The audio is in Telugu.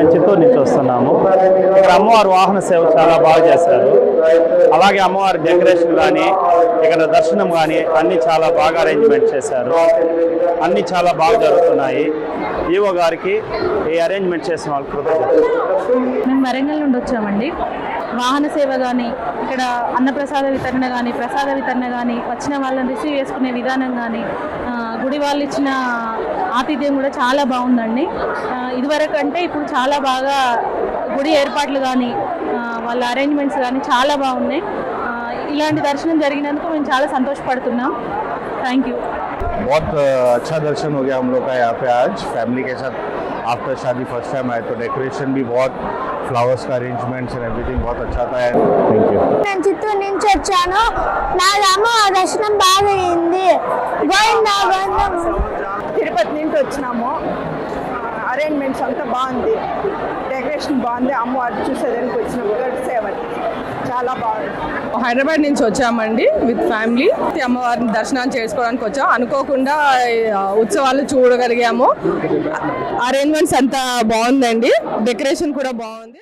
మేము చిత్తూరు నుంచి వస్తున్నాము. ఇక్కడ అమ్మవారి వాహన సేవ చాలా బాగా చేశారు. అలాగే అమ్మవారి డెకరేషన్ కానీ ఇక్కడ దర్శనం కానీ అన్నీ చాలా బాగా అరేంజ్మెంట్ చేశారు. అన్నీ చాలా బాగా జరుగుతున్నాయి. ఈవో గారికి ఈ అరేంజ్మెంట్ చేసిన వాళ్ళకి కృతజ్ఞతలు. మేము వరంగల్ నుండి వచ్చామండి. వాహన సేవ కానీ, ఇక్కడ అన్నప్రసాద వితరణ కానీ, ప్రసాద వితరణ కానీ, వచ్చిన వాళ్ళని రిసీవ్ చేసుకునే విధానం కానీ, గుడి వాళ్ళు ఇచ్చిన ఆతిథ్యం కూడా చాలా బాగుందండి. ఇదివరకు అంటే ఇప్పుడు చాలా బాగా గుడి ఏర్పాట్లు కానీ, వాళ్ళ అరేంజ్మెంట్స్ కానీ చాలా బాగున్నాయి. ఇలాంటి దర్శనం జరిగినందుకు మేము చాలా సంతోషపడుతున్నాం. Thank you. बहुत अच्छा दर्शन हो गया हम लोग का यहाँ पे आज फैमिली के साथ आफ्टर शादी फर्स्ट टाइम आए तो डेकोरेशन भी बहुत फ्लावर्स का अरेंजमेंट्स एंड एवरीथिंग बहुत अच्छा था. Thank you. నేను చిత్తూరు నుంచి వచ్చాను. నాదేమో దర్శనం బాగా అయింది. గోవిందా గోవిందా. తిరుపతి నుంచి వచ్చినాము. అరేంజ్మెంట్స్ అంతా బాగుంది, డెకరేషన్ బాగుంది. అమ్మవారు చూసేదానికి వచ్చినప్పుడు సేవ చాలా బాగుంది. హైదరాబాద్ నుంచి వచ్చామండి విత్ ఫ్యామిలీ. అమ్మవారిని దర్శనం చేసుకోవడానికి వచ్చాము. అనుకోకుండా ఉత్సవాలు చూడగలిగాము. అరేంజ్మెంట్స్ అంతా బాగుందండి, డెకరేషన్ కూడా బాగుంది.